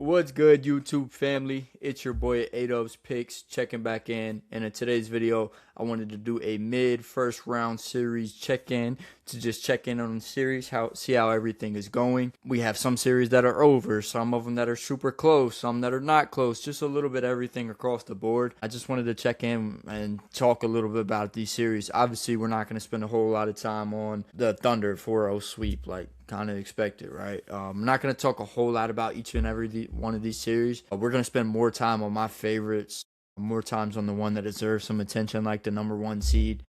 What's good, YouTube family? It's your boy ADUB's Picks checking back in. And in today's video, I wanted to do a mid first round series check-in to just check in on the series, see how everything is going. We have some series that are over, some of them that are super close, some that are not close, just a little bit of everything across the board. I just wanted to check in and talk a little bit about these series. Obviously, we're not going to spend a whole lot of time on the Thunder 4-0 sweep like kind of expected, right? I'm not going to talk a whole lot about each and every one of these series. We're going to spend more time on my favorites, more times on the one that deserves some attention, like the number one seed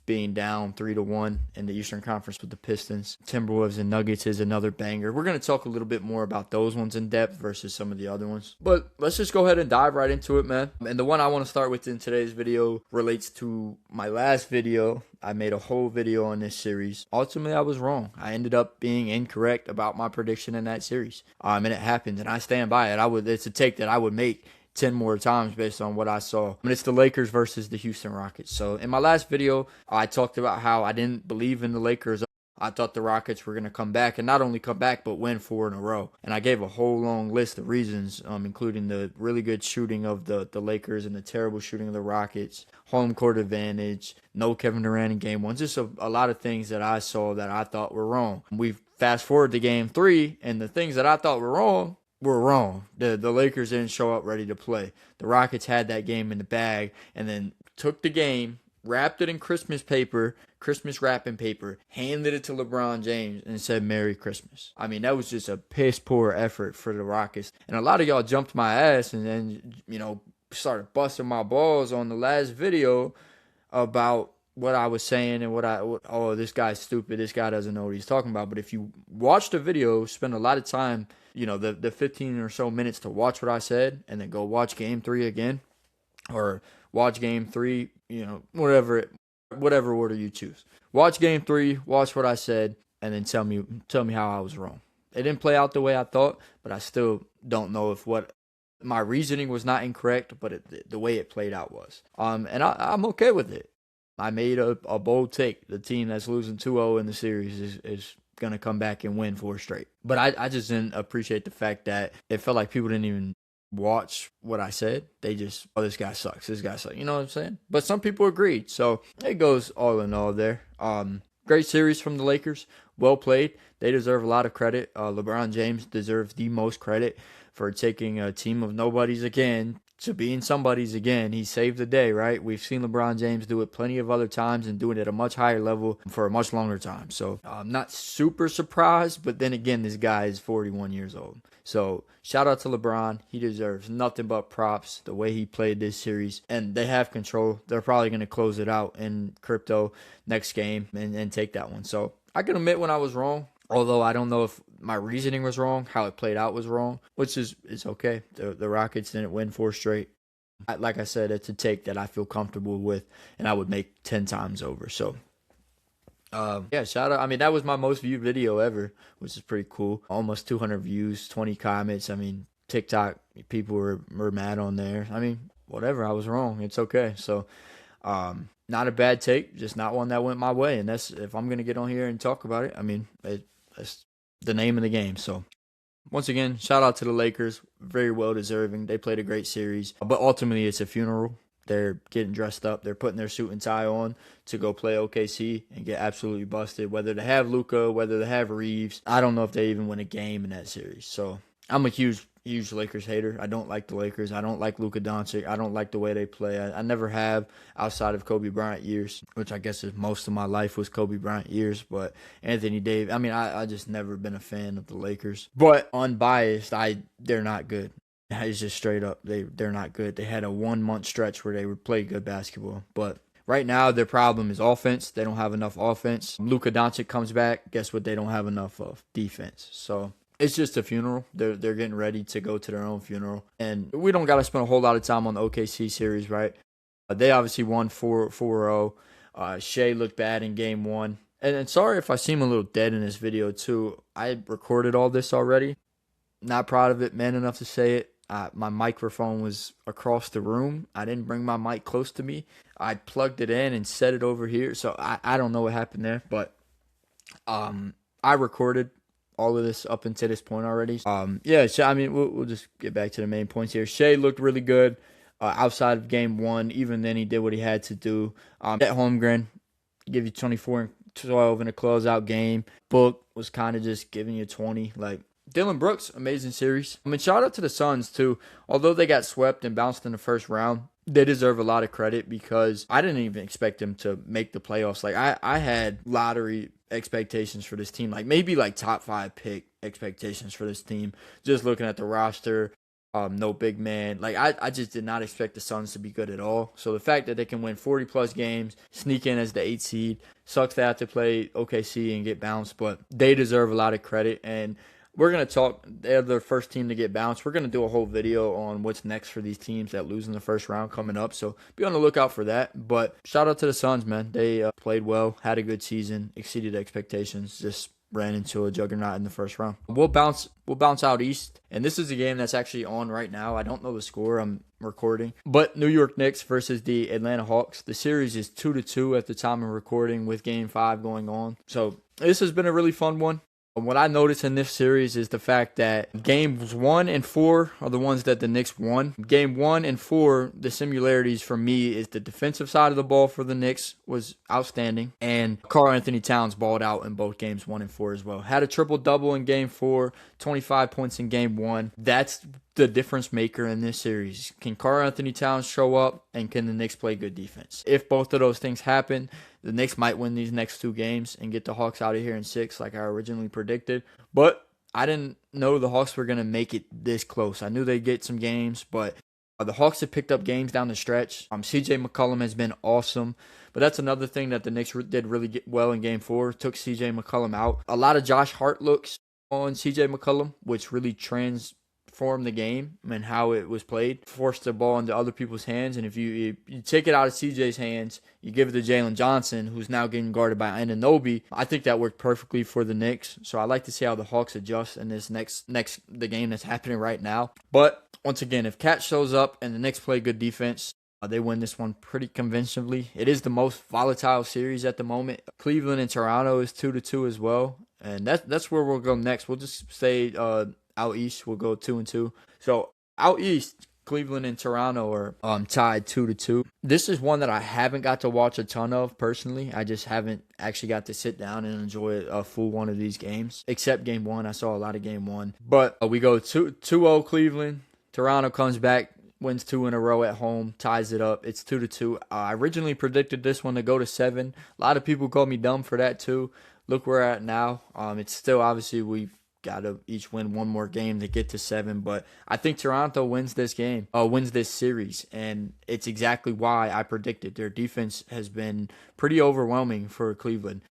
being down 3-1 in the Eastern Conference with the Pistons. Timberwolves and Nuggets is another banger. We're going to talk a little bit more about those ones in depth versus some of the other ones. But let's just go ahead and dive right into it, man. And the one I want to start with in today's video relates to my last video. I made a whole video on this series. Ultimately, I was wrong. I ended up being incorrect about my prediction in that series. And it happened, and I stand by it. It's a take that I would make 10 more times based on what I saw. It's the Lakers versus the Houston Rockets. So in my last video, I talked about how I didn't believe in the Lakers. I thought the Rockets were going to come back, and not only come back, but win 4 in a row. And I gave a whole long list of reasons, including the really good shooting of the Lakers and the terrible shooting of the Rockets, home court advantage, no Kevin Durant in game one. Just a lot of things that I saw that I thought were wrong. We fast forward to game 3, and the things that I thought were wrong, The Lakers didn't show up ready to play. The Rockets had that game in the bag and then took the game, wrapped it in Christmas wrapping paper, handed it to LeBron James and said, "Merry Christmas." I mean, that was just a piss poor effort for the Rockets. And a lot of y'all jumped my ass and then, started busting my balls on the last video about what I was saying and oh, this guy's stupid. This guy doesn't know what he's talking about. But if you watch the video, spend a lot of time, the 15 or so minutes to watch what I said and then go watch game 3 again or watch game 3, whatever order you choose. Watch game 3, watch what I said, and then tell me how I was wrong. It didn't play out the way I thought, but I still don't know if what my reasoning was not incorrect, but the way it played out was. And I'm okay with it. I made a bold take. The team that's losing 2-0 in the series is going to come back and win 4 straight. But I just didn't appreciate the fact that it felt like people didn't even watch what I said. They just, oh, this guy sucks. This guy sucks. You know what I'm saying? But some people agreed. So it goes all in all there. Great series from the Lakers. Well played. They deserve a lot of credit. LeBron James deserves the most credit for taking a team of nobodies again to being somebody's again. He saved the day, right? We've seen LeBron James do it plenty of other times and doing it at a much higher level for a much longer time. So I'm not super surprised, but then again, this guy is 41 years old. So shout out to LeBron. He deserves nothing but props the way he played this series. And they have control. They're probably going to close it out in crypto next game and take that one. So I can admit when I was wrong. Although I don't know if my reasoning was wrong, how it played out was wrong, which is okay. The Rockets didn't win 4 straight. Like I said, it's a take that I feel comfortable with, and I would make 10 times over. So, yeah, shout out. I mean, that was my most viewed video ever, which is pretty cool. Almost 200 views, 20 comments. I mean, TikTok people were mad on there. I mean, whatever. I was wrong. It's okay. So, not a bad take, just not one that went my way. And that's, if I'm going to get on here and talk about it, I mean, that's the name of the game. So once again, shout out to the Lakers. Very well deserving. They played a great series. But ultimately, it's a funeral. They're getting dressed up. They're putting their suit and tie on to go play OKC and get absolutely busted. Whether they have Luka, whether they have Reeves, I don't know if they even win a game in that series. So I'm a huge Lakers hater. I don't like the Lakers. I don't like Luka Doncic. I don't like the way they play. I never have outside of Kobe Bryant years, which I guess is most of my life was Kobe Bryant years. But Anthony Davis, I mean, I just never been a fan of the Lakers. But unbiased, they're not good. It's just straight up, they're not good. They had a 1-month stretch where they would play good basketball. But right now, their problem is offense. They don't have enough offense. Luka Doncic comes back. Guess what? They don't have enough of defense. So it's just a funeral. They're getting ready to go to their own funeral. And we don't got to spend a whole lot of time on the OKC series, right? They obviously won 4-0. Shea looked bad in game 1. And sorry if I seem a little dead in this video, too. I recorded all this already. Not proud of it, man enough to say it. My microphone was across the room. I didn't bring my mic close to me. I plugged it in and set it over here. So I don't know what happened there. But I recorded all of this up until this point already. Yeah, so, I mean, we'll just get back to the main points here. Shea looked really good outside of game 1. Even then, he did what he had to do. At Holmgren, give you 24 and 12 in a closeout game. Book was kind of just giving you 20. Like, Dylan Brooks, amazing series. I mean, shout out to the Suns, too. Although they got swept and bounced in the first round, they deserve a lot of credit because I didn't even expect them to make the playoffs. Like, I had lottery expectations for this team. Like, maybe, like, top 5 pick expectations for this team. Just looking at the roster, no big man. Like, I just did not expect the Suns to be good at all. So, the fact that they can win 40-plus games, sneak in as the 8th seed, sucks they have to play OKC and get bounced, but they deserve a lot of credit. And we're going to talk, they're the first team to get bounced. We're going to do a whole video on what's next for these teams that lose in the first round coming up. So be on the lookout for that. But shout out to the Suns, man. They played well, had a good season, exceeded expectations, just ran into a juggernaut in the first round. We'll bounce out east. And this is a game that's actually on right now. I don't know the score. I'm recording. But New York Knicks versus the Atlanta Hawks. The series is 2-2 at the time of recording with game 5 going on. So this has been a really fun one. What I noticed in this series is the fact that games 1 and 4 are the ones that the Knicks won. Game 1 and 4, the similarities for me is the defensive side of the ball for the Knicks was outstanding. And Karl-Anthony Towns balled out in both games 1 and 4 as well. Had a triple-double in game 4, 25 points in game 1. That's the difference maker in this series. Can Karl-Anthony Towns show up, and can the Knicks play good defense? If both of those things happen, the Knicks might win these next 2 games and get the Hawks out of here in 6 like I originally predicted. But I didn't know the Hawks were going to make it this close. I knew they'd get some games, but the Hawks have picked up games down the stretch. CJ McCollum has been awesome. But that's another thing that the Knicks did really well in game 4. Took CJ McCollum out. A lot of Josh Hart looks on CJ McCollum, which really transformed the game and how it was played. Forced the ball into other people's hands. And if you take it out of CJ's hands, you give it to Jalen Johnson, who's now getting guarded by Anunoby. I think that worked perfectly for the Knicks. So I like to see how the Hawks adjust in this the game that's happening right now. But once again, if Cat shows up and the Knicks play good defense, they win this one pretty convincingly. It is the most volatile series at the moment. Cleveland and Toronto is 2-2 as well. And that's where we'll go next. We'll just say out east, we'll go 2-2. So out east, Cleveland and Toronto are tied 2-2. This is one that I haven't got to watch a ton of personally. I just haven't actually got to sit down and enjoy a full one of these games. Except game 1. I saw a lot of game 1. But we go 2-0 Cleveland. Toronto comes back, wins 2 in a row at home, ties it up. It's 2-2. I originally predicted this one to go to 7. A lot of people called me dumb for that too. Look where we're at now. It's still, obviously, we've got to each win one more game to get to 7. But I think Toronto wins this game, wins this series. And it's exactly why I predicted. Their defense has been pretty overwhelming for Cleveland.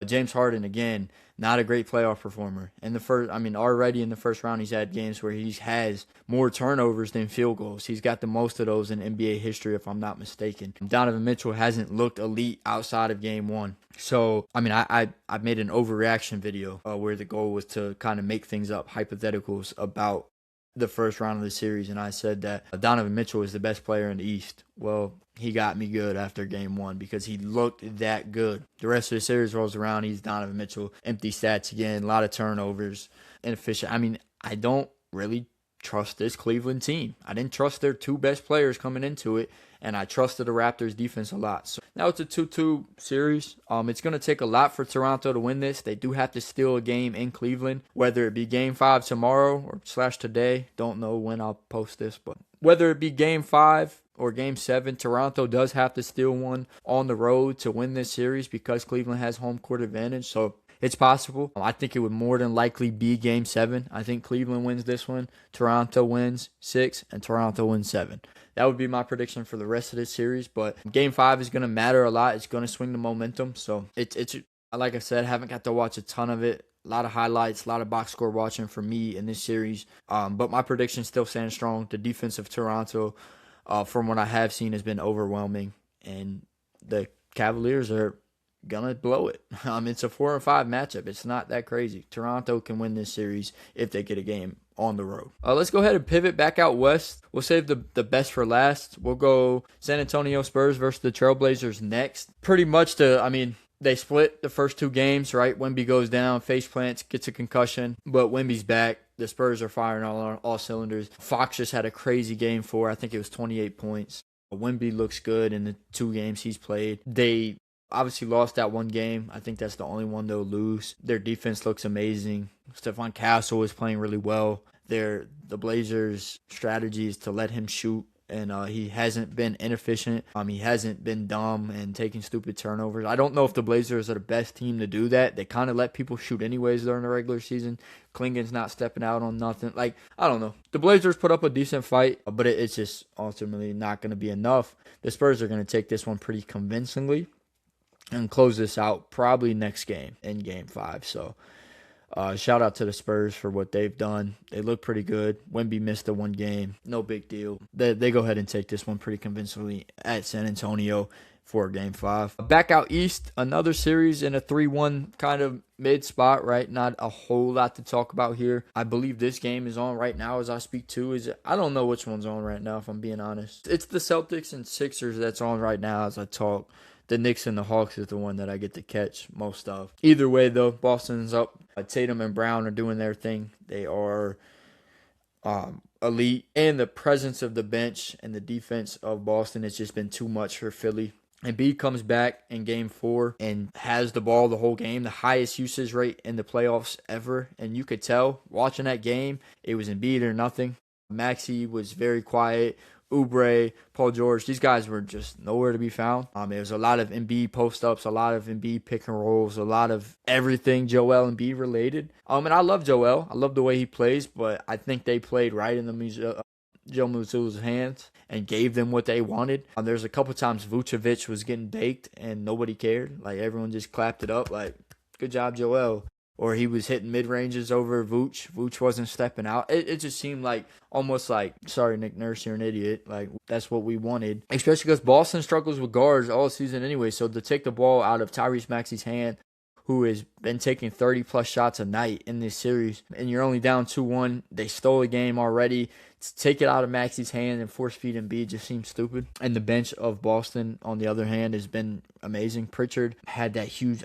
James Harden, again, not a great playoff performer. Already in the first round, he's had games where he has more turnovers than field goals. He's got the most of those in NBA history, if I'm not mistaken. Donovan Mitchell hasn't looked elite outside of game 1. So, I made an overreaction video where the goal was to kind of make things up, hypotheticals about the first round of the series, and I said that Donovan Mitchell is the best player in the East. Well, he got me good after game 1 because he looked that good. The rest of the series rolls around, he's Donovan Mitchell. Empty stats again, a lot of turnovers, inefficient. I don't really trust this Cleveland team. I didn't trust their 2 best players coming into it, and I trusted the Raptors defense a lot. So now it's a 2-2 series. It's going to take a lot for Toronto to win this. They do have to steal a game in Cleveland, whether it be game 5 tomorrow or / today. Don't know when I'll post this, but whether it be game 5 or game 7, Toronto does have to steal one on the road to win this series because Cleveland has home court advantage. So it's possible. I think it would more than likely be game 7. I think Cleveland wins this one. Toronto wins 6, and Toronto wins 7. That would be my prediction for the rest of this series. But game 5 is going to matter a lot. It's going to swing the momentum. So it's like I said, haven't got to watch a ton of it. A lot of highlights, a lot of box score watching for me in this series. But my prediction still stands strong. The defense of Toronto, from what I have seen, has been overwhelming. And the Cavaliers are gonna blow it. It's a 4-5 matchup. It's not that crazy. Toronto can win this series if they get a game on the road. Let's go ahead and pivot back out west. We'll save the best for last. We'll go San Antonio Spurs versus the Trailblazers next. Pretty much They split the first 2 games, right? Wemby goes down, face plants, gets a concussion, but Wemby's back. The Spurs are firing all cylinders. Fox just had a crazy game 4. I think it was 28 points. Wemby looks good in the 2 games he's played. They obviously lost that 1 game. I think that's the only one they'll lose. Their defense looks amazing. Stephon Castle is playing really well. The Blazers' strategy is to let him shoot, and he hasn't been inefficient. He hasn't been dumb and taking stupid turnovers. I don't know if the Blazers are the best team to do that. They kind of let people shoot anyways during the regular season. Klingen's not stepping out on nothing. Like, I don't know. The Blazers put up a decent fight, but it's just ultimately not going to be enough. The Spurs are going to take this one pretty convincingly and close this out probably next game in Game 5. So, shout out to the Spurs for what they've done. They look pretty good. Wemby missed the 1 game. No big deal. They go ahead and take this one pretty convincingly at San Antonio for Game 5. Back out east, another series in a 3-1 kind of mid spot, right? Not a whole lot to talk about here. I believe this game is on right now as I speak too. I don't know which one's on right now, if I'm being honest. It's the Celtics and Sixers that's on right now as I talk. The Knicks and the Hawks is the one that I get to catch most of. Either way, though, Boston's up. Tatum and Brown are doing their thing. They are elite. And the presence of the bench and the defense of Boston has just been too much for Philly. Embiid comes back in Game 4 and has the ball the whole game, the highest usage rate in the playoffs ever. And you could tell, watching that game, it was Embiid or nothing. Maxey was very quiet. Oubre, Paul George, these guys were just nowhere to be found. There was a lot of Embiid post-ups, a lot of Embiid pick and rolls, a lot of everything Joel Embiid related. And I love Joel. I love the way he plays, but I think they played right in Joe Mazzulla's hands and gave them what they wanted. There's a couple times Vucevic was getting baked and nobody cared. Like, everyone just clapped it up like, good job, Joel. Or he was hitting mid-ranges over Vooch. Vooch wasn't stepping out. It just seemed like almost like, sorry, Nick Nurse, you're an idiot. Like, that's what we wanted. Especially because Boston struggles with guards all season anyway. So to take the ball out of Tyrese Maxey's hand, who has been taking 30-plus shots a night in this series, and you're only down 2-1. They stole a game already. To take it out of Maxey's hand and force feed Embiid just seems stupid. And the bench of Boston, on the other hand, has been amazing. Pritchard had that huge,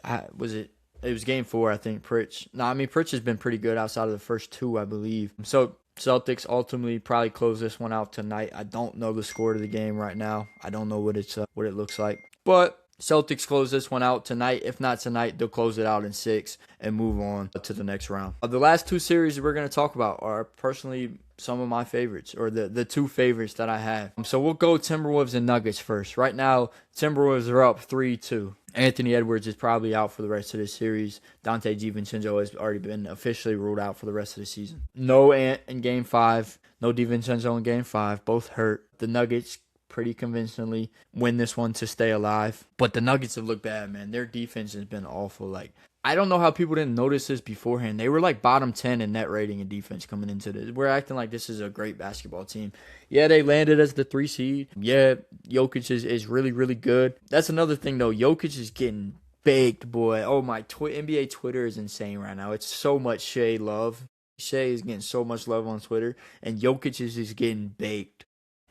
it was Game 4, I think, Pritch. Pritch has been pretty good outside of the first 2, I believe. So, Celtics ultimately probably close this one out tonight. I don't know the score of the game right now. I don't know what it looks like. But Celtics close this one out tonight. If not tonight, they'll close it out in 6 and move on to the next round. The last 2 series we're going to talk about are personally some of my favorites, or the 2 favorites that I have. So we'll go Timberwolves and Nuggets first. Right now, Timberwolves are up 3-2. Anthony Edwards is probably out for the rest of this series. Dante DiVincenzo has already been officially ruled out for the rest of the season. No Ant in Game 5. No DiVincenzo in Game 5. Both hurt. The Nuggets pretty convincingly win this one to stay alive. But the Nuggets have looked bad, man. Their defense has been awful. Like, I don't know how people didn't notice this beforehand. They were like bottom 10 in net rating and defense coming into this. We're acting like this is a great basketball team. Yeah, they landed as the 3 seed. Yeah, Jokic is really, really good. That's another thing, though. Jokic is getting baked, boy. Oh, my NBA Twitter is insane right now. It's so much Shea love. Shea is getting so much love on Twitter, and Jokic is just getting baked.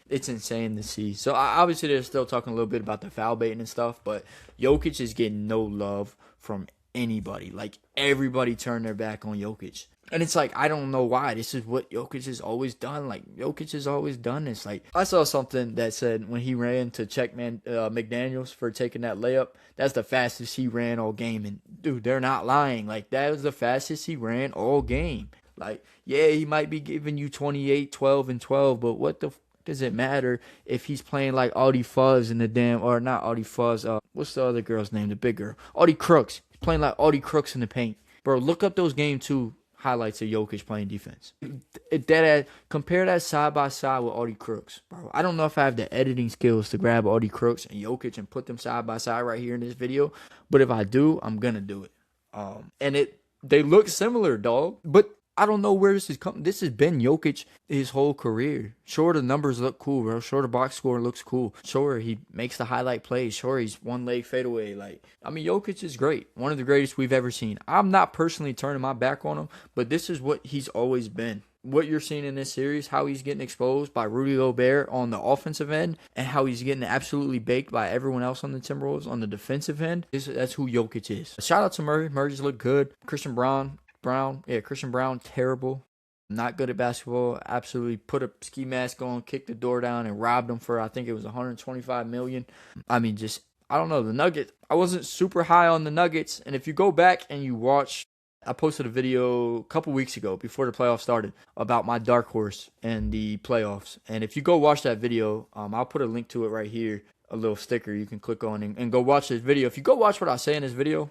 It's insane to see. So, obviously, they're still talking a little bit about the foul baiting and stuff, but Jokic is getting no love from anybody. Like, everybody turned their back on Jokic. And it's like, I don't know why. This is what Jokic has always done. Like, Jokic has always done this. Like, I saw something that said when he ran to check McDaniels for taking that layup, that's the fastest he ran all game. And, dude, they're not lying. Like, that was the fastest he ran all game. Like, yeah, he might be giving you 28, 12, and 12, but what the does it matter if he's playing like Audie Fuzz in the damn, or not Audie Fuzz, what's the other girl's name, the big girl? Audie Crooks. He's playing like Audie Crooks in the paint. Bro, look up those Game 2 highlights of Jokic playing defense. Compare that side by side with Audie Crooks. Bro, I don't know if I have the editing skills to grab Audie Crooks and Jokic and put them side by side right here in this video, but if I do, I'm going to do it. And they look similar, dog. But I don't know where this is coming. This has been Jokic his whole career. Sure, the numbers look cool, bro. Sure, the box score looks cool. Sure, he makes the highlight plays. Sure, he's one leg fadeaway. Jokic is great. One of the greatest we've ever seen. I'm not personally turning my back on him, but this is what he's always been. What you're seeing in this series, how he's getting exposed by Rudy Gobert on the offensive end, and how he's getting absolutely baked by everyone else on the Timberwolves on the defensive end, that's who Jokic is. Shout out to Murray. Murray's looked good. Christian Brown, terrible. Not good at basketball. Absolutely put a ski mask on, kicked the door down, and robbed them for, I think it was $125 million. I don't know. The Nuggets, I wasn't super high on the Nuggets. And if you go back and you watch, I posted a video a couple weeks ago before the playoffs started about my dark horse and the playoffs. And if you go watch that video, I'll put a link to it right here, a little sticker you can click on and go watch this video. If you go watch what I say in this video,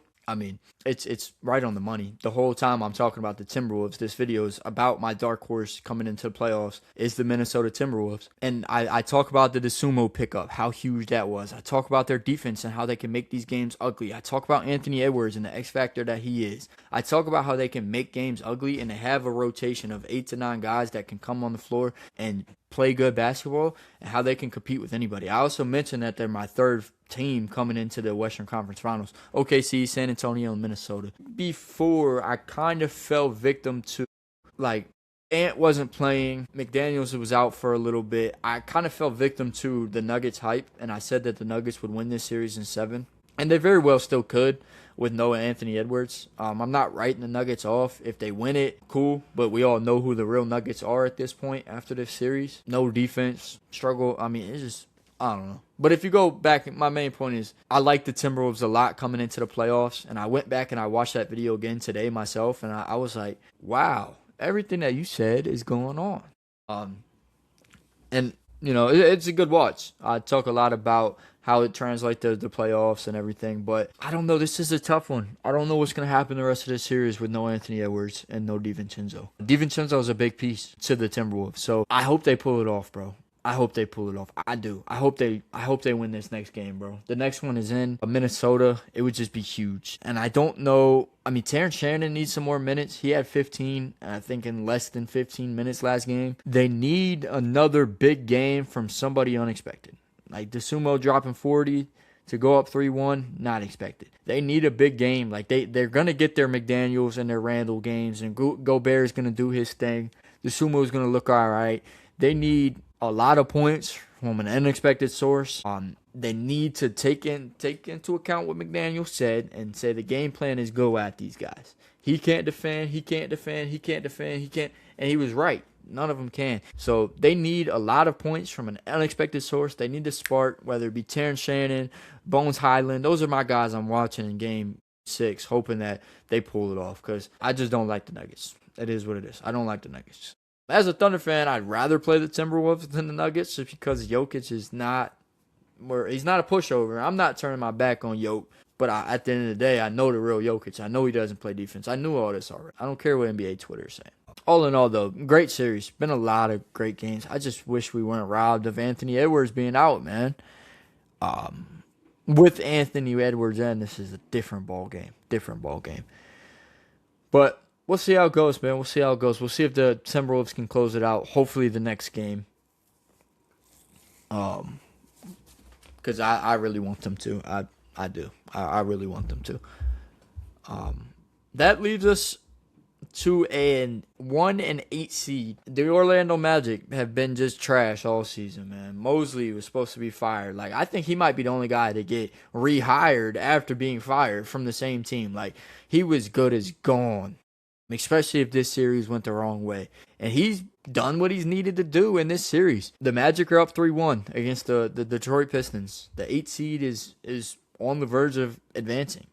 it's right on the money. The whole time I'm talking about the Timberwolves, this video is about my dark horse coming into the playoffs is the Minnesota Timberwolves. And I talk about the DeSumo pickup, how huge that was. I talk about their defense and how they can make these games ugly. I talk about Anthony Edwards and the X factor that he is. I talk about how they can make games ugly and they have a rotation of 8 to 9 guys that can come on the floor and play good basketball and how they can compete with anybody. I also mentioned that they're my third team coming into the Western Conference Finals. OKC, San Antonio, and Minnesota. Before, I kind of fell victim to, Ant wasn't playing. McDaniels was out for a little bit. I kind of fell victim to the Nuggets hype, and I said that the Nuggets would win this series in 7. And they very well still could with no Anthony Edwards. I'm not writing the Nuggets off. If they win it, cool. But we all know who the real Nuggets are at this point after this series. No defense, struggle. It's just, I don't know. But if you go back, my main point is I like the Timberwolves a lot coming into the playoffs. And I went back and I watched that video again today myself. And I was like, wow, everything that you said is going on. It's a good watch. I talk a lot about how it translates to the playoffs and everything. But I don't know. This is a tough one. I don't know what's going to happen the rest of this series with no Anthony Edwards and no DiVincenzo. DiVincenzo is a big piece to the Timberwolves. So I hope they pull it off, bro. I hope they pull it off. I do. I hope they win this next game, bro. The next one is in Minnesota. It would just be huge. And I don't know. Terrence Shannon needs some more minutes. He had 15, I think, in less than 15 minutes last game. They need another big game from somebody unexpected. Like DeSumo dropping 40 to go up 3-1, not expected. They need a big game. They're going to get their McDaniels and their Randall games, and Gobert is going to do his thing. DeSumo is going to look all right. They need a lot of points from an unexpected source. They need to take into account what McDaniel said and say the game plan is go at these guys. He can't defend, and he was right. None of them can. So they need a lot of points from an unexpected source. They need to spark, whether it be Terrence Shannon, Bones Highland. Those are my guys I'm watching in Game 6, hoping that they pull it off because I just don't like the Nuggets. It is what it is. I don't like the Nuggets. As a Thunder fan, I'd rather play the Timberwolves than the Nuggets just because Jokic is not he's not a pushover. I'm not turning my back on Jokic, but at the end of the day, I know the real Jokic. I know he doesn't play defense. I knew all this already. I don't care what NBA Twitter is saying. All in all, though, great series. Been a lot of great games. I just wish we weren't robbed of Anthony Edwards being out, man. With Anthony Edwards in, this is a different ball game. But we'll see how it goes, man. We'll see if the Timberwolves can close it out. Hopefully the next game. Because I really want them to. I do. I really want them to. That leaves us to a 1-8 seed. The Orlando Magic have been just trash all season, man. Mosley was supposed to be fired. I think he might be the only guy to get rehired after being fired from the same team. He was good as gone. Especially if this series went the wrong way. And he's done what he's needed to do in this series. The Magic are up 3-1 against the Detroit Pistons. The 8 seed is on the verge of advancing.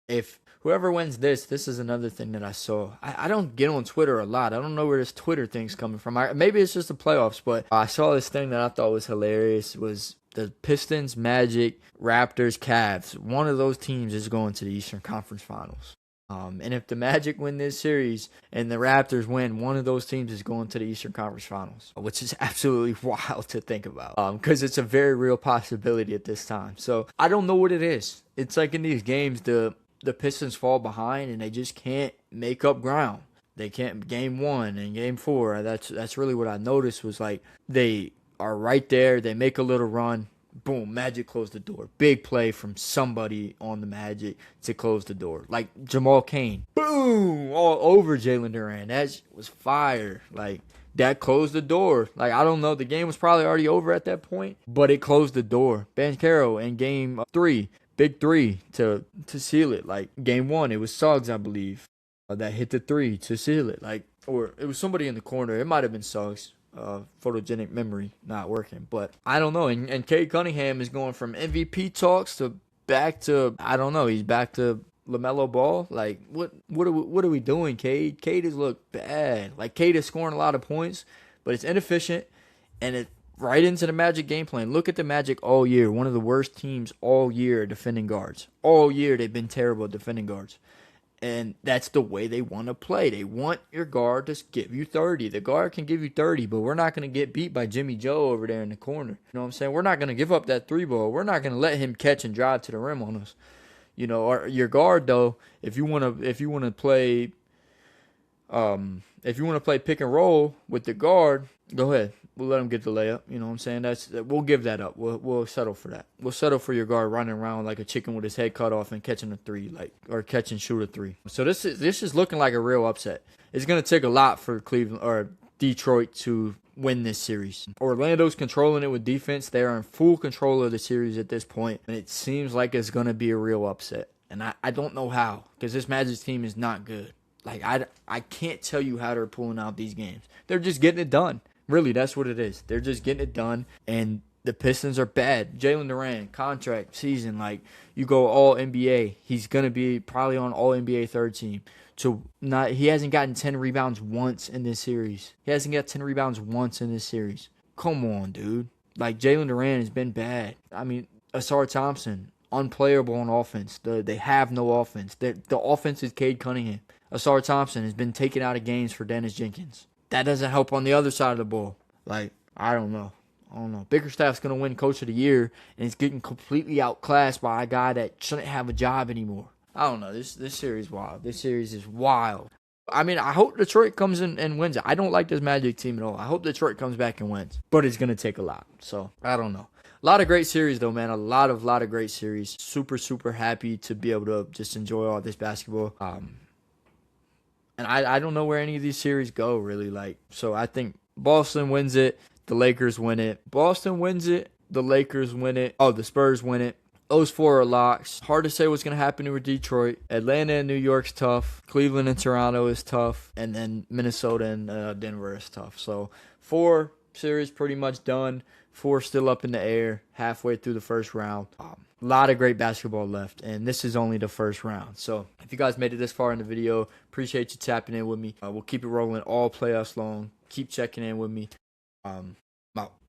If whoever wins this is another thing that I saw. I don't get on Twitter a lot. I don't know where this Twitter thing's coming from. Maybe it's just the playoffs, but I saw this thing that I thought was hilarious. It was the Pistons, Magic, Raptors, Cavs. One of those teams is going to the Eastern Conference Finals. And if the Magic win this series and the Raptors win, one of those teams is going to the Eastern Conference Finals, which is absolutely wild to think about because it's a very real possibility at this time. So I don't know what it is. It's like in these games, the Pistons fall behind and they just can't make up ground. They can't. Game 1 and game 4. That's really what I noticed was like they are right there. They make a little run. Boom, Magic closed the door. Big play from somebody on the Magic to close the door. Like Jamal Cain. Boom, all over Jalen Duran. That was fire. Like that closed the door. Like I don't know, the game was probably already over at that point, but it closed the door. Banchero in game 3, big 3 to seal it. Like game 1, it was Suggs, I believe, that hit the 3 to seal it. Like, or it was somebody in the corner. It might have been Suggs. Photogenic memory not working, but I don't know. And Cade Cunningham is going from MVP talks to back to, I don't know, he's back to LaMelo Ball. Like what are we doing, Cade? Cade has looked bad. Like Cade is scoring a lot of points, but it's inefficient, and it right into the Magic game plan. Look at the Magic all year. One of the worst teams all year defending guards. All year they've been terrible at defending guards. And that's the way they want to play. They want your guard to give you 30. The guard can give you 30, but we're not going to get beat by Jimmy Joe over there in the corner. You know what I'm saying? We're not going to give up that 3-ball. We're not going to let him catch and drive to the rim on us. You know, or your guard though, if you want to play pick and roll with the guard, go ahead. We'll let him get the layup. You know what I'm saying? We'll give that up. We'll settle for that. We'll settle for your guard running around like a chicken with his head cut off and catching a 3, or catch and shoot a 3. So this is looking like a real upset. It's gonna take a lot for Cleveland or Detroit to win this series. Orlando's controlling it with defense. They are in full control of the series at this point, and it seems like it's gonna be a real upset. And I don't know how, because this Magic team is not good. Like I can't tell you how they're pulling out these games. They're just getting it done. Really, that's what it is. They're just getting it done, and the Pistons are bad. Jalen Duran, contract, season, like, you go all NBA. He's going to be probably on all NBA third team. He hasn't gotten 10 rebounds once in this series. Come on, dude. Like, Jalen Duran has been bad. I mean, Asar Thompson, unplayable on offense. They have no offense. The offense is Cade Cunningham. Asar Thompson has been taken out of games for Dennis Jenkins. That doesn't help on the other side of the ball. Like, I don't know. Bickerstaff's going to win Coach of the Year, and he's getting completely outclassed by a guy that shouldn't have a job anymore. I don't know. This series is wild. This series is wild. I mean, I hope Detroit comes in and wins it. I don't like this Magic team at all. I hope Detroit comes back and wins. But it's going to take a lot. So, I don't know. A lot of great series, though, man. A lot of great series. Super, super happy to be able to just enjoy all this basketball. And I don't know where any of these series go, really. Like, so I think Boston wins it. The Lakers win it. Boston wins it. The Lakers win it. Oh, the Spurs win it. Those 4 are locks. Hard to say what's going to happen with Detroit. Atlanta and New York's tough. Cleveland and Toronto is tough. And then Minnesota and Denver is tough. So 4 series pretty much done. 4 still up in the air halfway through the first round. A lot of great basketball left, and this is only the first round. So if you guys made it this far in the video, appreciate you tapping in with me. We'll keep it rolling all playoffs long. Keep checking in with me. I'm out.